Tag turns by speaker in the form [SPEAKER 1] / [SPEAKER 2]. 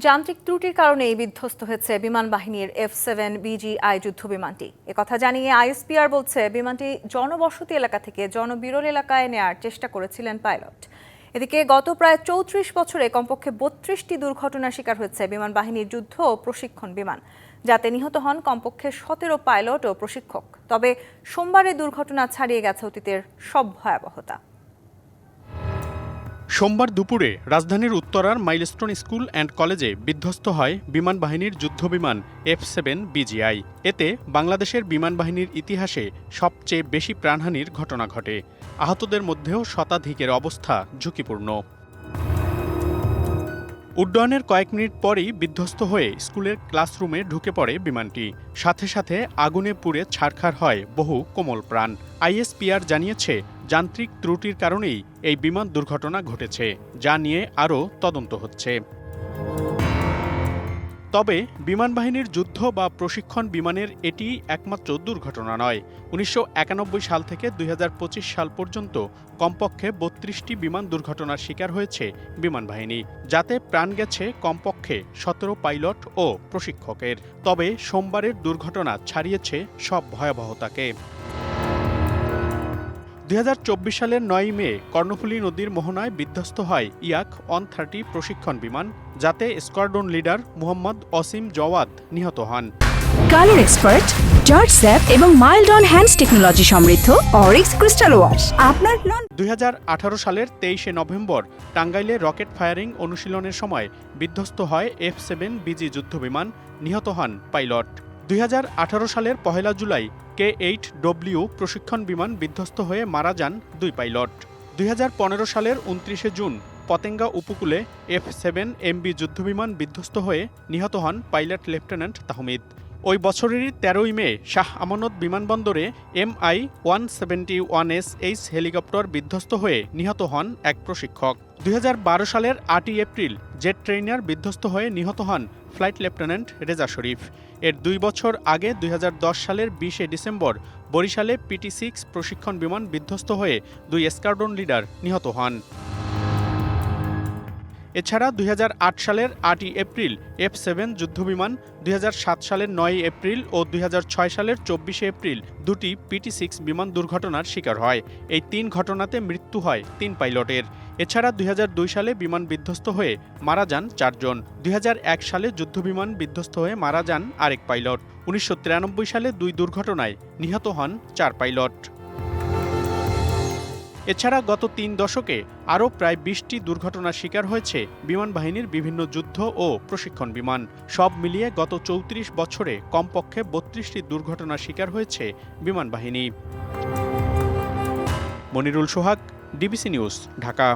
[SPEAKER 1] যান্ত্রিক ত্রুটির কারণেই বিধ্বস্ত হয়েছে বিমান বাহিনীর F-7BGI যুদ্ধবিমানটি। একথা জানিয়ে আইএসপিআর বলছে, বিমানটি জনবসতি এলাকা থেকে জনবিরল এলাকায় নেয়ার চেষ্টা করেছিলেন পাইলট। এদিকে গত প্রায় ৩৪ বছরে কমপক্ষে ৩২টি দুর্ঘটনার শিকার হয়েছে বিমান বাহিনীর যুদ্ধ ও প্রশিক্ষণ বিমান, যাতে নিহত হন কমপক্ষে ১৭ পাইলট ও প্রশিক্ষক। তবে সোমবারের দুর্ঘটনা ছাড়িয়ে গেছে অতীতের সব ভয়াবহতা।
[SPEAKER 2] সোমবার দুপুরে রাজধানীর উত্তরার মাইলস্টোন স্কুল অ্যান্ড কলেজে বিধ্বস্ত হয় বিমান বাহিনীর যুদ্ধবিমান F-7BGI। এতে বাংলাদেশের বিমান বাহিনীর ইতিহাসে সবচেয়ে বেশি প্রাণহানির ঘটনা ঘটে। আহতদের মধ্যেও শতাধিকের অবস্থা ঝুঁকিপূর্ণ। উড্ডয়নের কয়েক মিনিট পরেই বিধ্বস্ত হয়ে স্কুলের ক্লাসরুমে ঢুকে পড়ে বিমানটি। সাথে সাথে আগুনে পুড়ে ছারখার হয় বহু কোমল প্রাণ। আইএসপিআর জানিয়েছে, যান্ত্রিক ত্রুটির কারণেই এই বিমান দুর্ঘটনা ঘটেছে, যা নিয়ে আরও তদন্ত হচ্ছে। তবে বিমান বাহিনীর যুদ্ধ বা প্রশিক্ষণ বিমানের এটি একমাত্র দুর্ঘটনা নয়। ১৯৯১ সাল থেকে ২০২৫ সাল পর্যন্ত কমপক্ষে ৩২টি বিমান দুর্ঘটনার শিকার হয়েছে বিমান বাহিনী, যাতে প্রাণ গেছে কমপক্ষে ১৭ পাইলট ও প্রশিক্ষকের। তবে সোমবারের দুর্ঘটনা ছাড়িয়েছে সব ভয়াবহতাকে। ২০২৪ সালের ৯ মে কর্ণফুলী নদীর মোহনায় বিধ্বস্ত হয় ইয়াক-130 প্রশিক্ষণ বিমান, যাতে স্কোয়াড্রন লিডার মোহাম্মদ অসীম জওয়াদ নিহত হন।
[SPEAKER 3] কালার এক্সপার্ট, জর্জ স্যাপ এবং মাইল্ড অন হ্যান্ডস টেকনোলজি সমৃদ্ধ অরিক্স ক্রিস্টাল ওয়াশ আপনার
[SPEAKER 2] ২০১৮ সালের ২৩শে নভেম্বর টাঙ্গাইলে রকেট ফায়ারিং অনুশীলনের সময় বিধ্বস্ত হয় F-7BG যুদ্ধবিমান, নিহত হন পাইলট। ২০১৮ সালের ১ জুলাই K-8W প্রশিক্ষণ বিমান বিধ্বস্ত হয়ে মারা যান ২ পাইলট। ২০১৫ সালের ২৯শে জুন পতেঙ্গা উপকূলে F-7MB যুদ্ধবিমান বিধ্বস্ত হয়ে নিহত হন পাইলট লেফটেন্যান্ট তাহমিদ। ওই বছরেরই ১৩ই মে শাহ আমানত বিমানবন্দরে MI-171SH হেলিকপ্টার বিধ্বস্ত হয়ে নিহত হন এক প্রশিক্ষক। ২০১২ সালের ৮ই এপ্রিল জেট ট্রেইনার বিধ্বস্ত হয়ে নিহত হন ফ্লাইট লেফটেন্যান্ট রেজা শরীফ। এর ২ বছর আগে ২০১০ সালের ২০শে ডিসেম্বর বরিশালে PT-6 প্রশিক্ষণ বিমান বিধ্বস্ত হয়ে ২ স্কোয়াড্রন লিডার নিহত হন। এছাড়া ২০০৮ সালের ৮ই এপ্রিল F-7 যুদ্ধবিমান, ২০০৭ সালের ৯ই এপ্রিল ও ২০০৬ সালের ২৪শে এপ্রিল দুটি PT-6 বিমান দুর্ঘটনার শিকার হয়। এই ৩ ঘটনাতে মৃত্যু হয় ৩ পাইলটের। এছাড়া ২০০২ সালে বিমান বিধ্বস্ত হয়ে মারা যান ৪ জন। ২০০১ সালে যুদ্ধবিমান বিধ্বস্ত হয়ে মারা যান আরেক পাইলট। ১৯৯৩ সালে ২ দুর্ঘটনায় নিহত হন ৪ পাইলট। এছাড়া গত ৩ দশকে আরও প্রায় ২০টি দুর্ঘটনার শিকার হয়েছে বিমান বাহিনীর বিভিন্ন যুদ্ধ ও প্রশিক্ষণ বিমান। সব মিলিয়ে গত ৩৪ বছরে কমপক্ষে ৩২টি দুর্ঘটনার শিকার হয়েছে বিমান বাহিনী। মনিরুল সোহাগ, ডিবিসি নিউজ, ঢাকা।